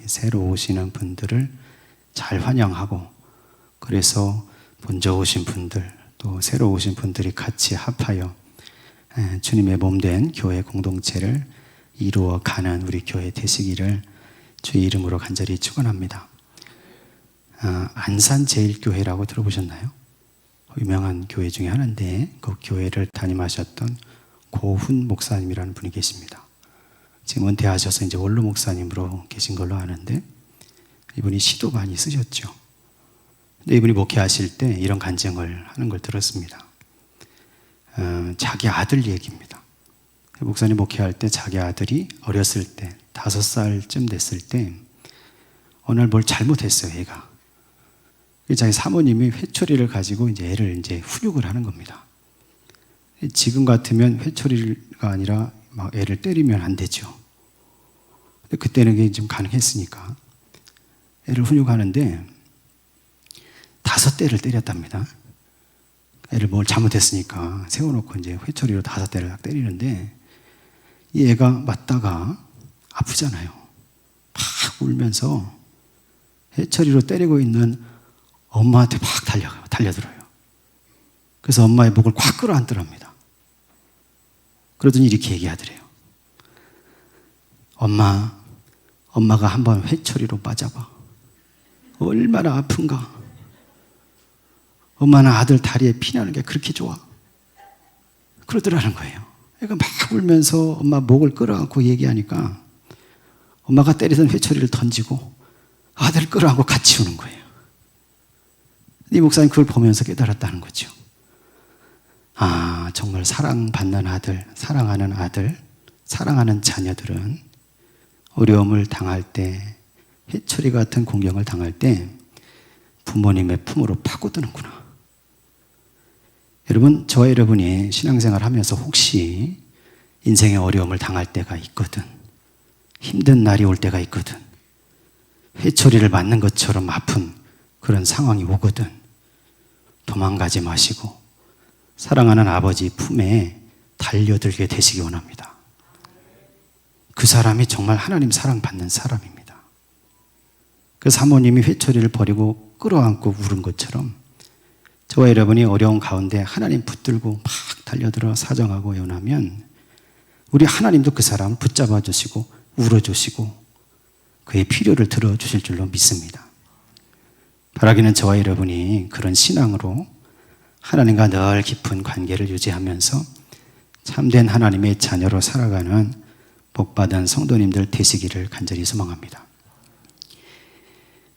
새로 오시는 분들을 잘 환영하고, 그래서 먼저 오신 분들 또 새로 오신 분들이 같이 합하여 주님의 몸된 교회 공동체를 이루어가는 우리 교회 되시기를 주의 이름으로 간절히 축원합니다. 안산제일교회라고 들어보셨나요? 유명한 교회 중에 하나인데 그 교회를 담임하셨던 고훈 목사님이라는 분이 계십니다. 지금 은퇴하셔서 이제 원로 목사님으로 계신 걸로 아는데, 이분이 시도 많이 쓰셨죠. 근데 이분이 목회하실 때 이런 간증을 하는 걸 들었습니다. 자기 아들 얘기입니다. 목사님 목회할 때 자기 아들이 어렸을 때 5살쯤 됐을 때 어느 날 뭘 잘못했어요, 얘가. 자기 사모님이 회초리를 가지고 이제 애를 이제 훈육을 하는 겁니다. 지금 같으면 회초리가 아니라 막 애를 때리면 안 되죠. 근데 그때는 그게 좀 가능했으니까 애를 훈육하는데 5대를 때렸답니다. 애를 뭘 잘못했으니까 세워놓고 이제 회초리로 5대를 딱 때리는데, 이 애가 맞다가 아프잖아요. 막 울면서 회초리로 때리고 있는 엄마한테 막 달려들어요. 그래서 엄마의 목을 콱 끌어안더랍니다. 그러더니 이렇게 얘기하더래요. 엄마가 한번 회초리로 맞아봐. 얼마나 아픈가. 엄마는 아들 다리에 피나는 게 그렇게 좋아. 그러더라는 거예요. 애가 막 울면서 엄마 목을 끌어안고 얘기하니까 엄마가 때리던 회초리를 던지고 아들을 끌어안고 같이 우는 거예요. 이 목사님 그걸 보면서 깨달았다는 거죠. 정말 사랑받는 아들, 사랑하는 자녀들은 어려움을 당할 때, 회초리 같은 공경을 당할 때 부모님의 품으로 파고드는구나. 여러분, 저와 여러분이 신앙생활 하면서 혹시 인생의 어려움을 당할 때가 있거든, 힘든 날이 올 때가 있거든, 회초리를 맞는 것처럼 아픈 그런 상황이 오거든, 도망가지 마시고 사랑하는 아버지 품에 달려들게 되시기 원합니다. 그 사람이 정말 하나님 사랑받는 사람입니다. 그 사모님이 회초리를 버리고 끌어안고 울은 것처럼 저와 여러분이 어려운 가운데 하나님 붙들고 막 달려들어 사정하고 연하면 우리 하나님도 그 사람을 붙잡아 주시고 울어주시고 그의 필요를 들어주실 줄로 믿습니다. 바라기는 저와 여러분이 그런 신앙으로 하나님과 늘 깊은 관계를 유지하면서 참된 하나님의 자녀로 살아가는 복받은 성도님들 되시기를 간절히 소망합니다.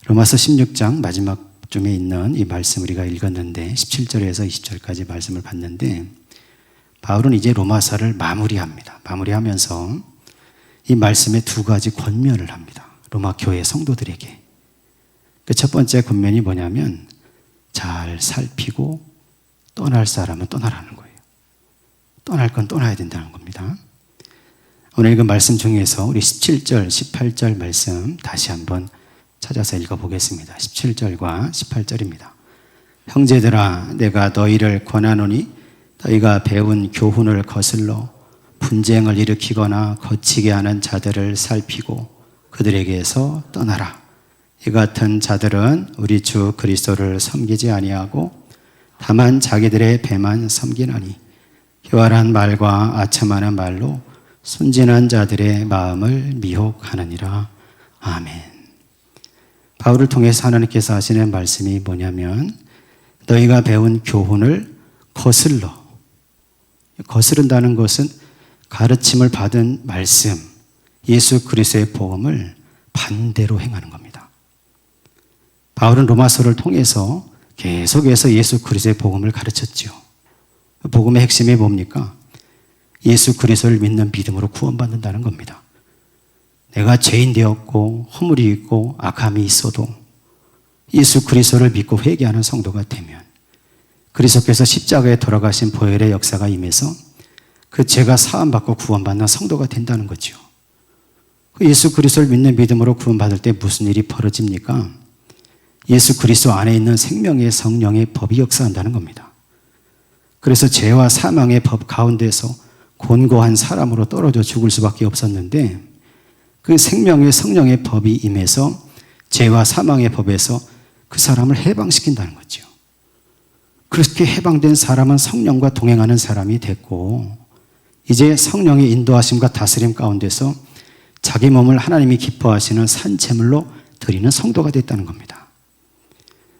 로마서 16장 마지막 쯤에 있는 이 말씀 우리가 읽었는데 17절에서 20절까지 말씀을 봤는데, 바울은 이제 로마서를 마무리합니다. 마무리하면서 이 말씀에 2가지 권면을 합니다. 로마 교회 성도들에게. 그 첫 번째 권면이 뭐냐면 잘 살피고 떠날 사람은 떠나라는 거예요. 떠날 건 떠나야 된다는 겁니다. 오늘 읽은 말씀 중에서 우리 17절, 18절 말씀 다시 한번 찾아서 읽어보겠습니다. 17절과 18절입니다. 형제들아, 내가 너희를 권하노니 너희가 배운 교훈을 거슬러 분쟁을 일으키거나 거치게 하는 자들을 살피고 그들에게서 떠나라. 이 같은 자들은 우리 주 그리스도를 섬기지 아니하고 다만 자기들의 배만 섬기나니 교활한 말과 아첨하는 말로 순진한 자들의 마음을 미혹하느니라. 아멘. 바울을 통해서 하나님께서 하시는 말씀이 뭐냐면 너희가 배운 교훈을 거스른다는 것은 가르침을 받은 말씀, 예수 그리스도의 복음을 반대로 행하는 겁니다. 바울은 로마서를 통해서 계속해서 예수 그리스도의 복음을 가르쳤죠. 복음의 핵심이 뭡니까? 예수 그리스도를 믿는 믿음으로 구원받는다는 겁니다. 내가 죄인 되었고 허물이 있고 악함이 있어도 예수 그리스도를 믿고 회개하는 성도가 되면 그리스도께서 십자가에 돌아가신 보혈의 역사가 임해서 그 죄가 사함받고 구원받는 성도가 된다는 거죠. 예수 그리스도를 믿는 믿음으로 구원받을 때 무슨 일이 벌어집니까? 예수 그리스도 안에 있는 생명의 성령의 법이 역사한다는 겁니다. 그래서 죄와 사망의 법 가운데서 곤고한 사람으로 떨어져 죽을 수밖에 없었는데 그 생명의 성령의 법이 임해서 죄와 사망의 법에서 그 사람을 해방시킨다는 거죠. 그렇게 해방된 사람은 성령과 동행하는 사람이 됐고 이제 성령의 인도하심과 다스림 가운데서 자기 몸을 하나님이 기뻐하시는 산제물로 드리는 성도가 됐다는 겁니다.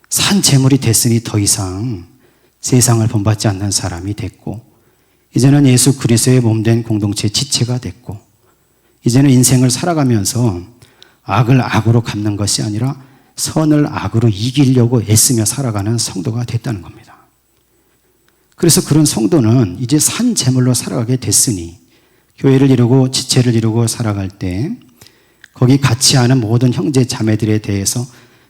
산제물이 됐으니 더 이상 세상을 본받지 않는 사람이 됐고 이제는 예수 그리스도의 몸된 공동체의 지체가 됐고 이제는 인생을 살아가면서 악을 악으로 갚는 것이 아니라 선을 악으로 이기려고 애쓰며 살아가는 성도가 됐다는 겁니다. 그래서 그런 성도는 이제 산제물로 살아가게 됐으니 교회를 이루고 지체를 이루고 살아갈 때 거기 같이 하는 모든 형제 자매들에 대해서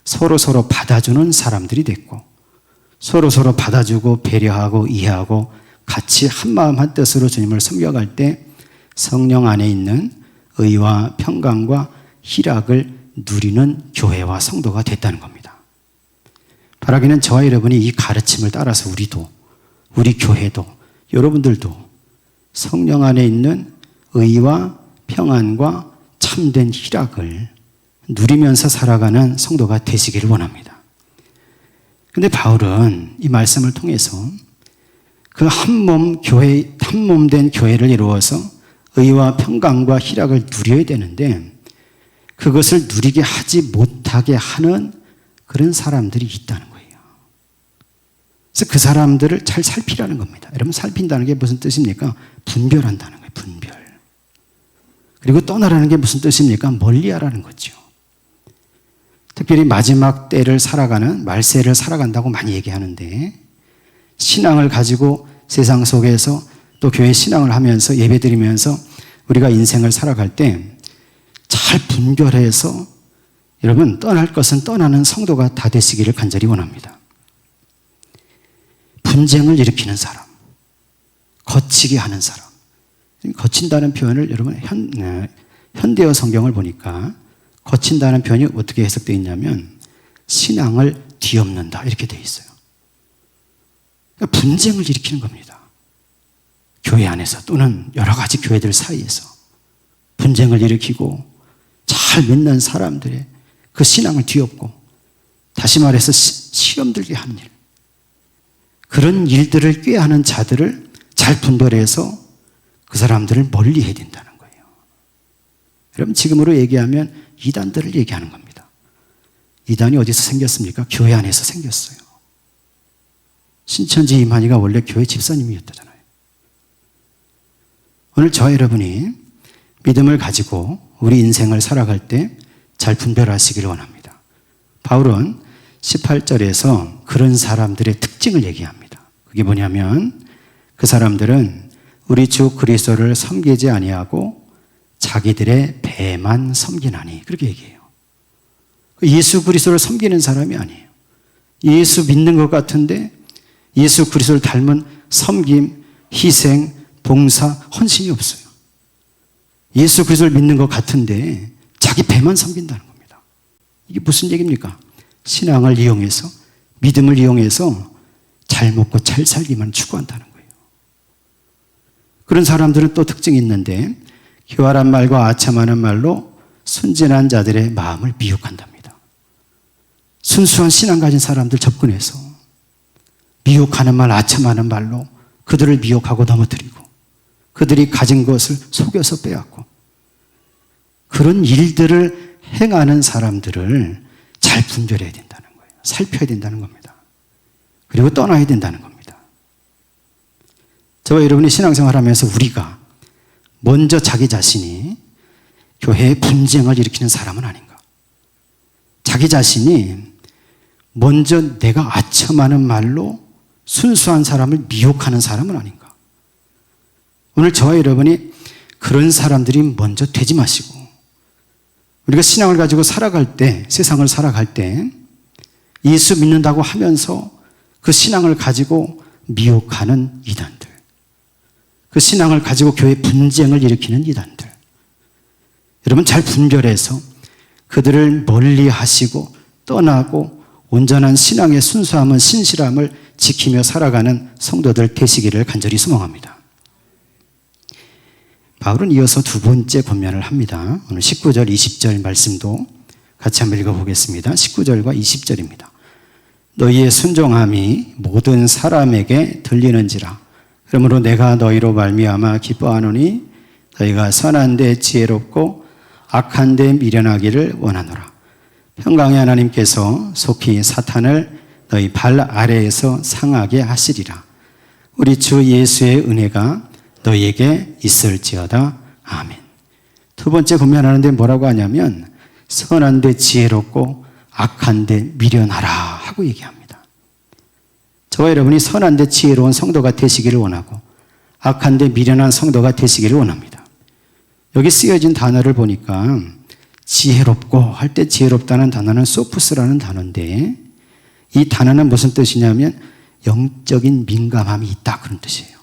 서로 받아주는 사람들이 됐고 서로 받아주고 배려하고 이해하고 같이 한마음 한뜻으로 주님을 섬겨갈 때 성령 안에 있는 의와 평강과 희락을 누리는 교회와 성도가 됐다는 겁니다. 바라기는 저와 여러분이 이 가르침을 따라서 우리 교회도 여러분들도 성령 안에 있는 의와 평안과 참된 희락을 누리면서 살아가는 성도가 되시기를 원합니다. 그런데 바울은 이 말씀을 통해서 그 한몸 된 교회를 이루어서 의와 평강과 희락을 누려야 되는데 그것을 누리게 하지 못하게 하는 그런 사람들이 있다는 거예요. 그래서 그 사람들을 잘 살피라는 겁니다. 여러분 살핀다는 게 무슨 뜻입니까? 분별한다는 거예요. 분별. 그리고 떠나라는 게 무슨 뜻입니까? 멀리하라는 거죠. 특별히 마지막 때를 살아가는 말세를 살아간다고 많이 얘기하는데 신앙을 가지고 세상 속에서 또 교회 신앙을 하면서 예배드리면서 우리가 인생을 살아갈 때 잘 분별해서 여러분 떠날 것은 떠나는 성도가 다 되시기를 간절히 원합니다. 분쟁을 일으키는 사람, 거치게 하는 사람. 거친다는 표현을 여러분 현대어 성경을 보니까 거친다는 표현이 어떻게 해석되어 있냐면 신앙을 뒤엎는다 이렇게 되어 있어요. 그러니까 분쟁을 일으키는 겁니다. 교회 안에서 또는 여러 가지 교회들 사이에서 분쟁을 일으키고 잘 믿는 사람들의 그 신앙을 뒤엎고 다시 말해서 시험 들게 하는 일, 그런 일들을 꾀하는 자들을 잘 분별해서 그 사람들을 멀리 해야 된다는 거예요. 여러분 지금으로 얘기하면 이단들을 얘기하는 겁니다. 이단이 어디서 생겼습니까? 교회 안에서 생겼어요. 신천지 이만희가 원래 교회 집사님이었다잖아요. 오늘 저와 여러분이 믿음을 가지고 우리 인생을 살아갈 때 잘 분별하시기를 원합니다. 바울은 18절에서 그런 사람들의 특징을 얘기합니다. 그게 뭐냐면 그 사람들은 우리 주 그리스도를 섬기지 아니하고 자기들의 배만 섬기나니 그렇게 얘기해요. 예수 그리스도를 섬기는 사람이 아니에요. 예수 믿는 것 같은데 예수 그리스도를 닮은 섬김, 희생, 봉사, 헌신이 없어요. 예수 그리스도를 믿는 것 같은데 자기 배만 섬긴다는 겁니다. 이게 무슨 얘기입니까? 신앙을 이용해서 믿음을 이용해서 잘 먹고 잘 살기만 추구한다는 거예요. 그런 사람들은 또 특징이 있는데 교활한 말과 아첨하는 말로 순진한 자들의 마음을 미혹한답니다. 순수한 신앙 가진 사람들 접근해서 미혹하는 말, 아첨하는 말로 그들을 미혹하고 넘어뜨리고 그들이 가진 것을 속여서 빼앗고 그런 일들을 행하는 사람들을 잘 분별해야 된다는 거예요. 살펴야 된다는 겁니다. 그리고 떠나야 된다는 겁니다. 저와 여러분이 신앙생활하면서 우리가 먼저 자기 자신이 교회에 분쟁을 일으키는 사람은 아닌가? 자기 자신이 먼저 내가 아첨하는 말로 순수한 사람을 미혹하는 사람은 아닌가? 오늘 저와 여러분이 그런 사람들이 먼저 되지 마시고 우리가 신앙을 가지고 살아갈 때, 세상을 살아갈 때 예수 믿는다고 하면서 그 신앙을 가지고 미혹하는 이단들, 그 신앙을 가지고 교회 분쟁을 일으키는 이단들, 여러분 잘 분별해서 그들을 멀리 하시고 떠나고 온전한 신앙의 순수함은 신실함을 지키며 살아가는 성도들 되시기를 간절히 소망합니다. 바울은 이어서 두 번째 권면을 합니다. 오늘 19절, 20절 말씀도 같이 한번 읽어보겠습니다. 19절과 20절입니다. 너희의 순종함이 모든 사람에게 들리는지라. 그러므로 내가 너희로 말미암아 기뻐하노니 너희가 선한 데 지혜롭고 악한 데 미련하기를 원하노라. 평강의 하나님께서 속히 사탄을 너희 발 아래에서 상하게 하시리라. 우리 주 예수의 은혜가 너희에게 있을지어다. 아멘. 두 번째 권면하는데 뭐라고 하냐면 선한 데 지혜롭고 악한 데 미련하라 하고 얘기합니다. 저와 여러분이 선한 데 지혜로운 성도가 되시기를 원하고 악한 데 미련한 성도가 되시기를 원합니다. 여기 쓰여진 단어를 보니까 지혜롭고 할 때 지혜롭다는 단어는 소프스라는 단어인데 이 단어는 무슨 뜻이냐면 영적인 민감함이 있다 그런 뜻이에요.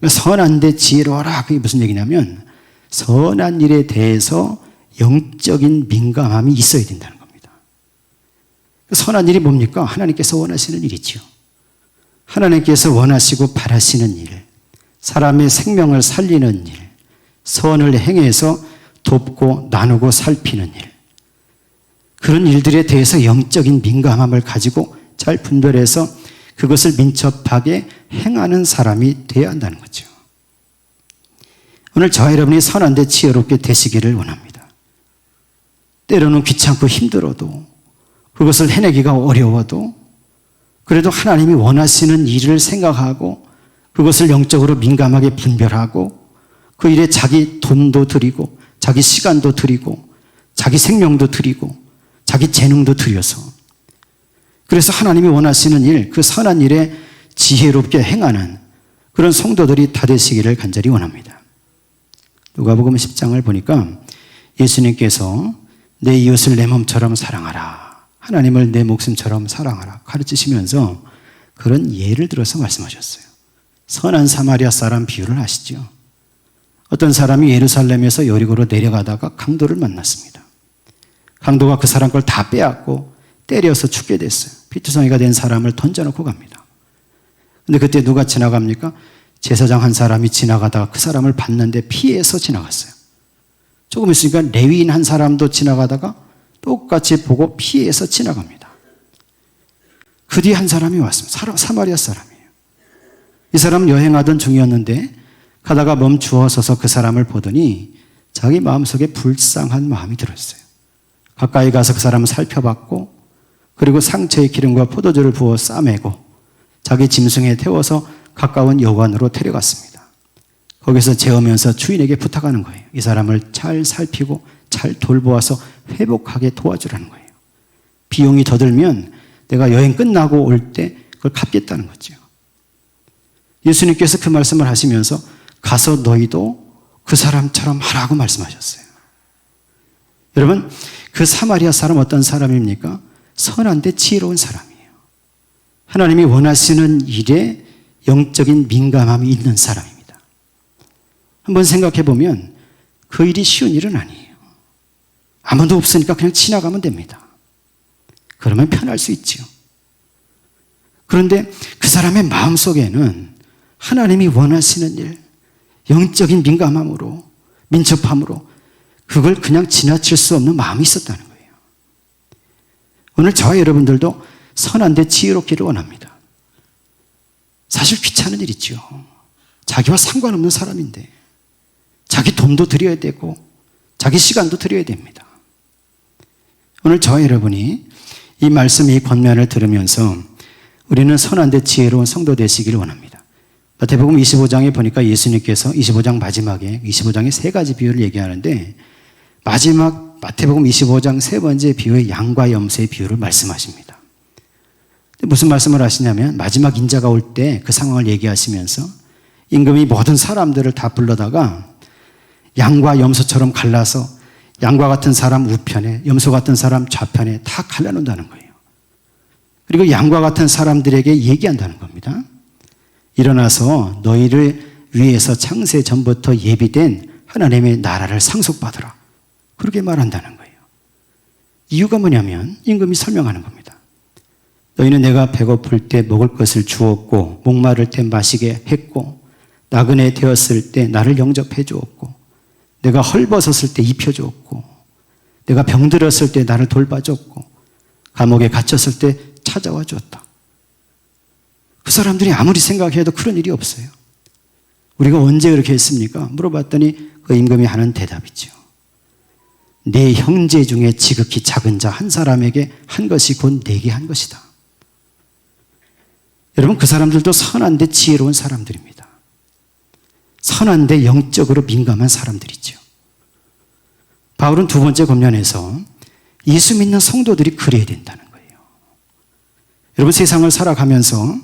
선한 데 지혜로워라 그게 무슨 얘기냐면 선한 일에 대해서 영적인 민감함이 있어야 된다는 겁니다. 선한 일이 뭡니까? 하나님께서 원하시는 일이죠. 하나님께서 원하시고 바라시는 일, 사람의 생명을 살리는 일, 선을 행해서 돕고 나누고 살피는 일, 그런 일들에 대해서 영적인 민감함을 가지고 잘 분별해서 그것을 민첩하게 행하는 사람이 되어야 한다는 거죠. 오늘 저와 여러분이 선한 데 지혜롭게 되시기를 원합니다. 때로는 귀찮고 힘들어도 그것을 해내기가 어려워도 그래도 하나님이 원하시는 일을 생각하고 그것을 영적으로 민감하게 분별하고 그 일에 자기 돈도 드리고 자기 시간도 드리고 자기 생명도 드리고 자기 재능도 드려서 그래서 하나님이 원하시는 일, 그 선한 일에 지혜롭게 행하는 그런 성도들이 다 되시기를 간절히 원합니다. 누가복음 10장을 보니까 예수님께서 내 이웃을 내 몸처럼 사랑하라, 하나님을 내 목숨처럼 사랑하라 가르치시면서 그런 예를 들어서 말씀하셨어요. 선한 사마리아 사람 비유를 아시죠? 어떤 사람이 예루살렘에서 여리고로 내려가다가 강도를 만났습니다. 강도가 그 사람 걸 다 빼앗고 때려서 죽게 됐어요. 피투성이가 된 사람을 던져놓고 갑니다. 근데 그때 누가 지나갑니까? 제사장 한 사람이 지나가다가 그 사람을 봤는데 피해서 지나갔어요. 조금 있으니까 레위인 한 사람도 지나가다가 똑같이 보고 피해서 지나갑니다. 그 뒤에 한 사람이 왔습니다. 사마리아 사람이에요. 이 사람은 여행하던 중이었는데 가다가 멈추어 서서 그 사람을 보더니 자기 마음속에 불쌍한 마음이 들었어요. 가까이 가서 그 사람을 살펴봤고 그리고 상처에 기름과 포도주를 부어 싸매고 자기 짐승에 태워서 가까운 여관으로 데려갔습니다. 거기서 재우면서 주인에게 부탁하는 거예요. 이 사람을 잘 살피고 잘 돌보아서 회복하게 도와주라는 거예요. 비용이 더 들면 내가 여행 끝나고 올 때 그걸 갚겠다는 거죠. 예수님께서 그 말씀을 하시면서 가서 너희도 그 사람처럼 하라고 말씀하셨어요. 여러분, 그 사마리아 사람 어떤 사람입니까? 선한데 지혜로운 사람이에요. 하나님이 원하시는 일에 영적인 민감함이 있는 사람입니다. 한번 생각해 보면 그 일이 쉬운 일은 아니에요. 아무도 없으니까 그냥 지나가면 됩니다. 그러면 편할 수 있죠. 그런데 그 사람의 마음속에는 하나님이 원하시는 일, 영적인 민감함으로, 민첩함으로 그걸 그냥 지나칠 수 없는 마음이 있었다는 거예요. 오늘 저와 여러분들도 선한데 지혜롭기를 원합니다. 사실 귀찮은 일이죠. 자기와 상관없는 사람인데 자기 돈도 드려야 되고 자기 시간도 드려야 됩니다. 오늘 저와 여러분이 이 말씀, 이 권면을 들으면서 우리는 선한데 지혜로운 성도 되시기를 원합니다. 마태복음 25장에 보니까 예수님께서 25장 마지막에 25장에 세 가지 비유를 얘기하는데 마지막 마태복음 25장 세 번째 비유의 양과 염소의 비유를 말씀하십니다. 무슨 말씀을 하시냐면 마지막 인자가 올 때 그 상황을 얘기하시면서 임금이 모든 사람들을 다 불러다가 양과 염소처럼 갈라서 양과 같은 사람 우편에 염소 같은 사람 좌편에 다 갈라놓는다는 거예요. 그리고 양과 같은 사람들에게 얘기한다는 겁니다. 일어나서 너희를 위해서 창세 전부터 예비된 하나님의 나라를 상속받으라. 그렇게 말한다는 거예요. 이유가 뭐냐면 임금이 설명하는 겁니다. 너희는 내가 배고플 때 먹을 것을 주었고 목마를 때 마시게 했고 나그네 되었을 때 나를 영접해 주었고, 내가 헐벗었을 때 입혀 주었고, 내가 병들었을 때 나를 돌봐줬고, 감옥에 갇혔을 때 찾아와 주었다. 그 사람들이 아무리 생각해도 그런 일이 없어요. 우리가 언제 그렇게 했습니까? 물어봤더니 그 임금이 하는 대답이죠. 내 형제 중에 지극히 작은 자 한 사람에게 한 것이 곧 내게 한 것이다. 여러분, 그 사람들도 선한데 지혜로운 사람들입니다. 선한데 영적으로 민감한 사람들이죠. 바울은 두 번째 권면에서 예수 믿는 성도들이 그래야 된다는 거예요. 여러분, 세상을 살아가면서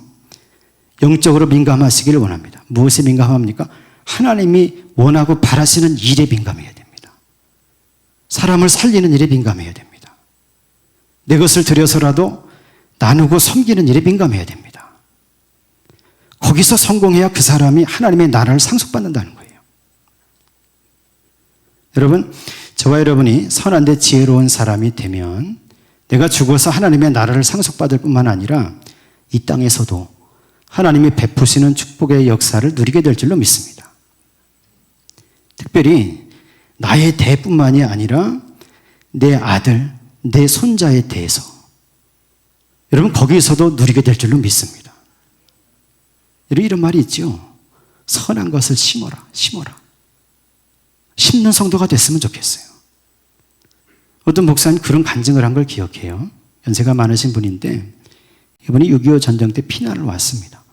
영적으로 민감하시기를 원합니다. 무엇에 민감합니까? 하나님이 원하고 바라시는 일에 민감해야 됩니다. 사람을 살리는 일에 민감해야 됩니다. 내 것을 들여서라도 나누고 섬기는 일에 민감해야 됩니다. 거기서 성공해야 그 사람이 하나님의 나라를 상속받는다는 거예요. 여러분, 저와 여러분이 선한데 지혜로운 사람이 되면 내가 죽어서 하나님의 나라를 상속받을 뿐만 아니라 이 땅에서도 하나님이 베푸시는 축복의 역사를 누리게 될 줄로 믿습니다. 특별히 나의 대뿐만이 아니라 내 아들, 내 손자에 대해서 여러분 거기에서도 누리게 될 줄로 믿습니다. 이런 말이 있죠. 선한 것을 심어라, 심어라. 심는 성도가 됐으면 좋겠어요. 어떤 목사님 그런 간증을 한 걸 기억해요. 연세가 많으신 분인데 이분이 6.25 전쟁 때 피난을 왔습니다.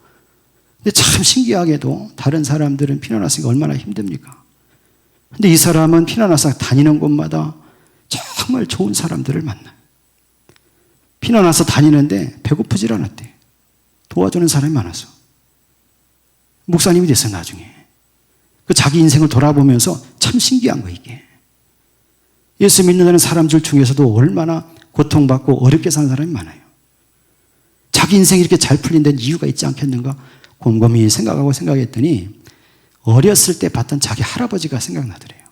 근데 참 신기하게도 다른 사람들은 피난 왔으니까 얼마나 힘듭니까? 근데 이 사람은 피난 와서 다니는 곳마다 정말 좋은 사람들을 만나요. 피난 와서 다니는데 배고프질 않았대. 도와주는 사람이 많아서. 목사님이 됐어요, 나중에. 그 자기 인생을 돌아보면서 참 신기한 거, 이게. 예수 믿는다는 사람들 중에서도 얼마나 고통받고 어렵게 사는 사람이 많아요. 자기 인생이 이렇게 잘 풀린 데는 이유가 있지 않겠는가? 곰곰이 생각하고 생각했더니 어렸을 때 봤던 자기 할아버지가 생각나더래요.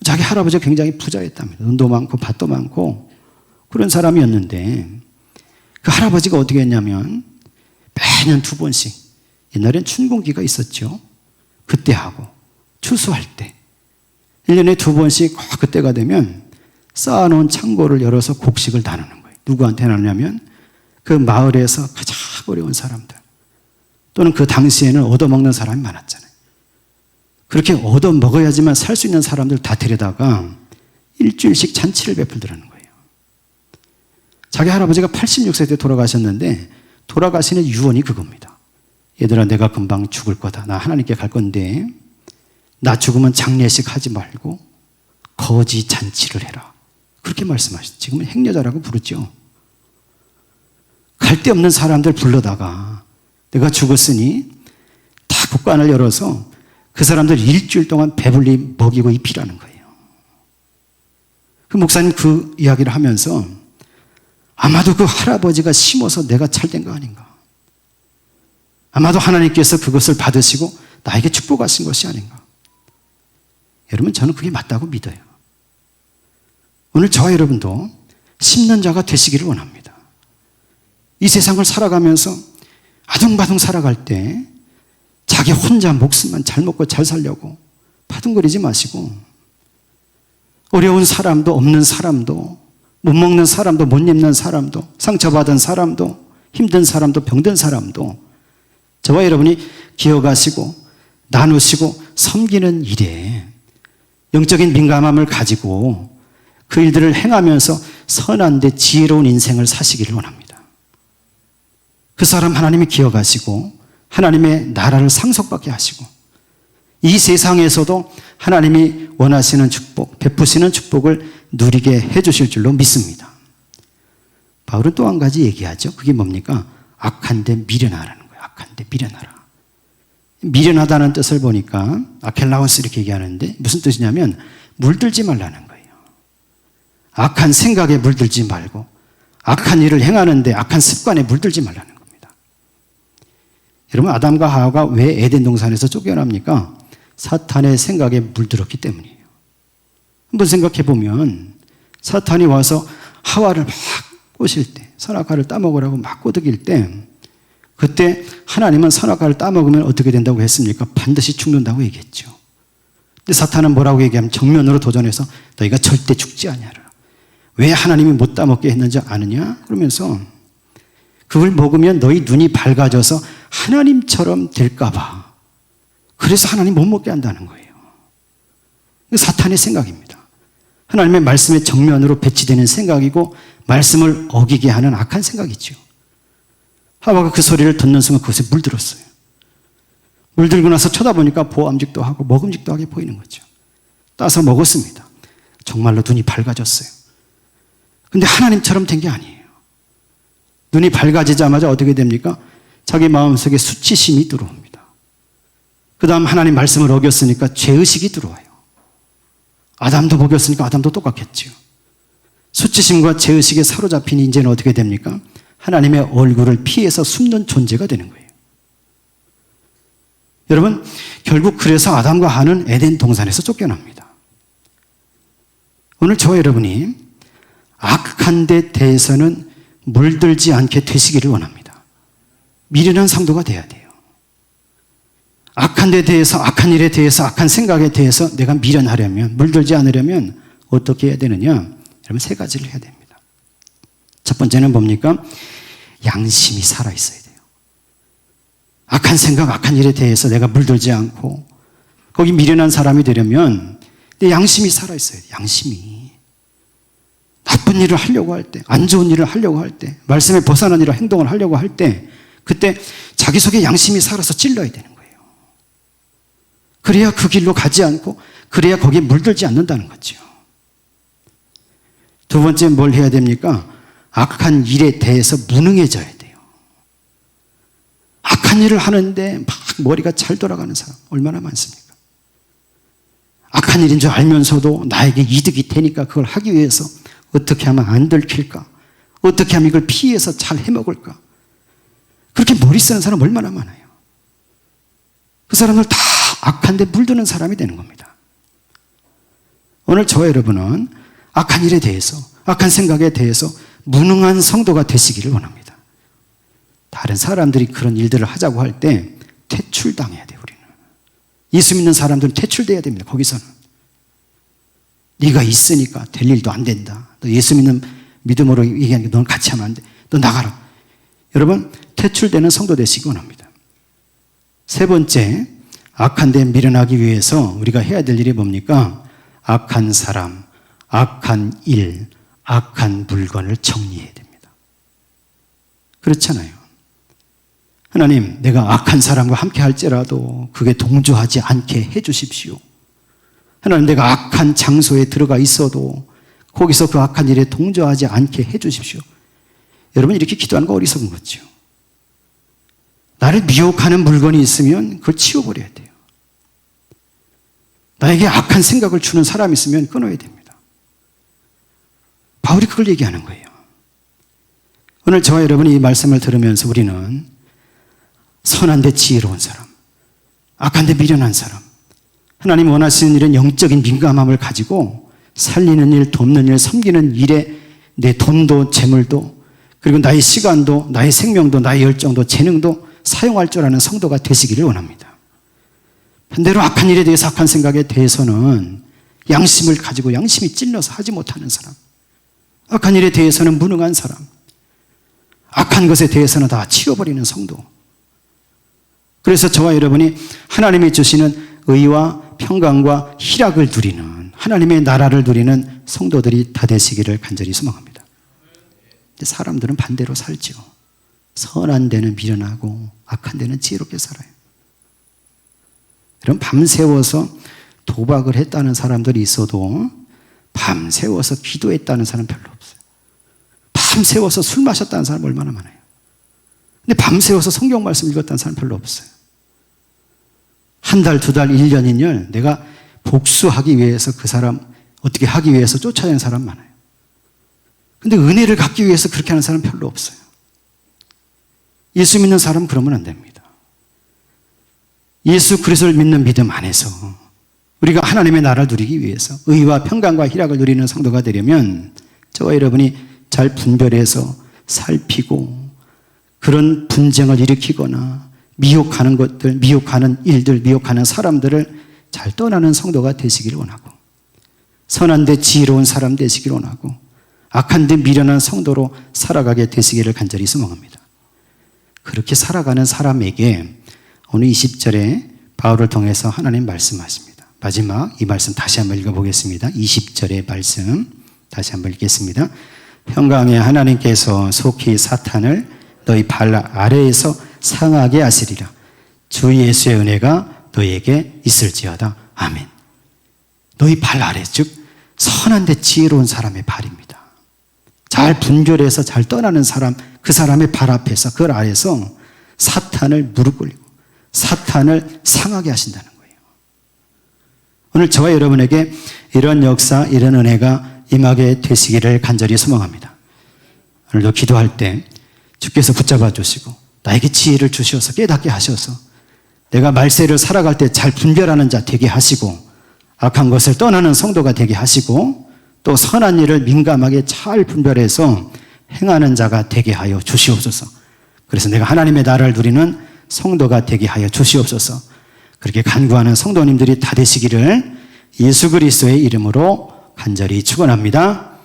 자기 할아버지가 굉장히 부자였답니다. 돈도 많고 밭도 많고 그런 사람이었는데 그 할아버지가 어떻게 했냐면 매년 2번씩 옛날엔 춘공기가 있었죠. 그때 하고 추수할 때 1년에 2번씩 그때가 되면 쌓아놓은 창고를 열어서 곡식을 나누는 거예요. 누구한테 나누냐면 그 마을에서 가장 어려운 사람들 또는 그 당시에는 얻어먹는 사람이 많았잖아요. 그렇게 얻어먹어야지만 살 수 있는 사람들 다 데려다가 일주일씩 잔치를 베풀더라는 거예요. 자기 할아버지가 86세 때 돌아가셨는데 돌아가시는 유언이 그겁니다. 얘들아, 내가 금방 죽을 거다. 나 하나님께 갈 건데 나 죽으면 장례식 하지 말고 거지 잔치를 해라. 그렇게 말씀하셨죠. 지금은 행여자라고 부르죠. 갈 데 없는 사람들 불러다가 내가 죽었으니 다 국관을 열어서 그 사람들 일주일 동안 배불리 먹이고 입히라는 거예요. 그 목사님 그 이야기를 하면서 아마도 그 할아버지가 심어서 내가 잘된 거 아닌가. 아마도 하나님께서 그것을 받으시고 나에게 축복하신 것이 아닌가. 여러분, 저는 그게 맞다고 믿어요. 오늘 저와 여러분도 심는 자가 되시기를 원합니다. 이 세상을 살아가면서 아둥바둥 살아갈 때 자기 혼자 목숨만 잘 먹고 잘 살려고 파둥거리지 마시고 어려운 사람도 없는 사람도 못 먹는 사람도 못 입는 사람도 상처받은 사람도 힘든 사람도 병든 사람도 저와 여러분이 기억하시고 나누시고 섬기는 일에 영적인 민감함을 가지고 그 일들을 행하면서 선한데 지혜로운 인생을 사시기를 원합니다. 그 사람 하나님이 기억하시고 하나님의 나라를 상속받게 하시고 이 세상에서도 하나님이 원하시는 축복, 베푸시는 축복을 누리게 해주실 줄로 믿습니다. 바울은 또 한 가지 얘기하죠. 그게 뭡니까? 악한데 미련하라는 거예요. 악한데 미련하라. 미련하다는 뜻을 보니까 아켈라오스 이렇게 얘기하는데 무슨 뜻이냐면 물들지 말라는 거예요. 악한 생각에 물들지 말고 악한 일을 행하는데 악한 습관에 물들지 말라는 겁니다. 여러분, 아담과 하와가 왜 에덴 동산에서 쫓겨납니까? 사탄의 생각에 물들었기 때문이에요. 한번 생각해 보면 사탄이 와서 하와를 막 꼬실 때, 선악과를 따먹으라고 막 꼬드길 때 그때 하나님은 선악과를 따먹으면 어떻게 된다고 했습니까? 반드시 죽는다고 얘기했죠. 근데 사탄은 뭐라고 얘기하면 정면으로 도전해서 너희가 절대 죽지 아니하라. 왜 하나님이 못 따먹게 했는지 아느냐? 그러면서 그걸 먹으면 너희 눈이 밝아져서 하나님처럼 될까 봐. 그래서 하나님 못 먹게 한다는 거예요. 사탄의 생각입니다. 하나님의 말씀의 정면으로 배치되는 생각이고 말씀을 어기게 하는 악한 생각이죠. 하와가 그 소리를 듣는 순간 그것에 물들었어요. 물들고 나서 쳐다보니까 보암직도 하고 먹음직도 하게 보이는 거죠. 따서 먹었습니다. 정말로 눈이 밝아졌어요. 근데 하나님처럼 된 게 아니에요. 눈이 밝아지자마자 어떻게 됩니까? 자기 마음속에 수치심이 들어옵니다. 그 다음 하나님 말씀을 어겼으니까 죄의식이 들어와요. 아담도 먹였으니까 아담도 똑같겠죠. 수치심과 죄의식에 사로잡힌 이제는 어떻게 됩니까? 하나님의 얼굴을 피해서 숨는 존재가 되는 거예요. 여러분, 결국 그래서 아담과 하와는 에덴 동산에서 쫓겨납니다. 오늘 저와 여러분이 악한 데 대해서는 물들지 않게 되시기를 원합니다. 미련한 성도가 돼야 돼요. 악한 데 대해서, 악한 일에 대해서, 악한 생각에 대해서 내가 미련하려면, 물들지 않으려면 어떻게 해야 되느냐? 여러분, 세 가지를 해야 됩니다. 첫 번째는 뭡니까? 양심이 살아있어야 돼요. 악한 생각, 악한 일에 대해서 내가 물들지 않고 거기 미련한 사람이 되려면 내 양심이 살아있어야 돼요. 양심이. 나쁜 일을 하려고 할 때, 안 좋은 일을 하려고 할 때, 말씀에 벗어난 일을 행동을 하려고 할 때 그때 자기 속에 양심이 살아서 찔러야 되는 거예요. 그래야 그 길로 가지 않고 그래야 거기에 물들지 않는다는 거죠. 두 번째 뭘 해야 됩니까? 악한 일에 대해서 무능해져야 돼요. 악한 일을 하는데 막 머리가 잘 돌아가는 사람 얼마나 많습니까? 악한 일인 줄 알면서도 나에게 이득이 되니까 그걸 하기 위해서 어떻게 하면 안 들킬까? 어떻게 하면 이걸 피해서 잘 해먹을까? 그렇게 머리 쓰는 사람 얼마나 많아요. 그 사람들 다 악한 데 물드는 사람이 되는 겁니다. 오늘 저와 여러분은 악한 일에 대해서, 악한 생각에 대해서 무능한 성도가 되시기를 원합니다. 다른 사람들이 그런 일들을 하자고 할 때 퇴출당해야 돼요. 우리는 예수 믿는 사람들은 퇴출돼야 됩니다. 거기서는 네가 있으니까 될 일도 안 된다. 너 예수 믿는 믿음으로 얘기하니까 너는 같이 하면 안 돼. 너 나가라. 여러분, 퇴출되는 성도 되시기 원합니다. 세 번째, 악한 데 미련하기 위해서 우리가 해야 될 일이 뭡니까? 악한 사람, 악한 일, 악한 물건을 정리해야 됩니다. 그렇잖아요. 하나님, 내가 악한 사람과 함께 할지라도 그게 동조하지 않게 해 주십시오. 하나님, 내가 악한 장소에 들어가 있어도 거기서 그 악한 일에 동조하지 않게 해 주십시오. 여러분, 이렇게 기도하는 거 어리석은 거죠. 나를 미혹하는 물건이 있으면 그걸 치워버려야 돼요. 나에게 악한 생각을 주는 사람이 있으면 끊어야 됩니다. 바울이 그걸 얘기하는 거예요. 오늘 저와 여러분이 이 말씀을 들으면서 우리는 선한데 지혜로운 사람, 악한데 미련한 사람, 하나님 원하시는 일은 영적인 민감함을 가지고 살리는 일, 돕는 일, 섬기는 일에 내 돈도 재물도 그리고 나의 시간도 나의 생명도 나의 열정도 재능도 사용할 줄 아는 성도가 되시기를 원합니다. 반대로 악한 일에 대해서 악한 생각에 대해서는 양심을 가지고 양심이 찔러서 하지 못하는 사람, 악한 일에 대해서는 무능한 사람, 악한 것에 대해서는 다 치워버리는 성도. 그래서 저와 여러분이 하나님이 주시는 의와 평강과 희락을 누리는 하나님의 나라를 누리는 성도들이 다 되시기를 간절히 소망합니다. 사람들은 반대로 살죠. 선한 데는 미련하고 악한 데는 지혜롭게 살아요. 여러분, 밤새워서 도박을 했다는 사람들이 있어도 밤새워서 기도했다는 사람은 별로 없어요. 밤새워서 술 마셨다는 사람 얼마나 많아요. 근데 밤새워서 성경 말씀 읽었다는 사람 별로 없어요. 한 달, 두 달, 1년, 2년 내가 복수하기 위해서 그 사람 어떻게 하기 위해서 쫓아내는 사람 많아요. 근데 은혜를 갖기 위해서 그렇게 하는 사람 별로 없어요. 예수 믿는 사람은 그러면 안 됩니다. 예수 그리스도를 믿는 믿음 안에서 우리가 하나님의 나라를 누리기 위해서 의와 평강과 희락을 누리는 성도가 되려면 저와 여러분이 잘 분별해서 살피고 그런 분쟁을 일으키거나 미혹하는 것들, 미혹하는 일들, 미혹하는 사람들을 잘 떠나는 성도가 되시기를 원하고, 선한 데 지혜로운 사람 되시기를 원하고, 악한 데 미련한 성도로 살아가게 되시기를 간절히 소망합니다. 그렇게 살아가는 사람에게 오늘 20절에 바울을 통해서 하나님 말씀하십니다. 마지막 이 말씀 다시 한번 읽어보겠습니다. 20절의 말씀 다시 한번 읽겠습니다. 평강의 하나님께서 속히 사탄을 너희 발 아래에서 상하게 하시리라. 주 예수의 은혜가 너희에게 있을지어다. 아멘. 너희 발 아래, 즉 선한 데 지혜로운 사람의 발입니다. 잘 분별해서 잘 떠나는 사람, 그 사람의 발 앞에서, 그 아래서 사탄을 무릎 꿇리고 사탄을 상하게 하신다는 거예요. 오늘 저와 여러분에게 이런 역사, 이런 은혜가 임하게 되시기를 간절히 소망합니다. 오늘도 기도할 때 주께서 붙잡아 주시고 나에게 지혜를 주셔서 깨닫게 하셔서 내가 말세를 살아갈 때 잘 분별하는 자 되게 하시고, 악한 것을 떠나는 성도가 되게 하시고, 또 선한 일을 민감하게 잘 분별해서 행하는 자가 되게 하여 주시옵소서. 그래서 내가 하나님의 나라를 누리는 성도가 되게 하여 주시옵소서. 그렇게 간구하는 성도님들이 다 되시기를 예수 그리스도의 이름으로 간절히 축원합니다.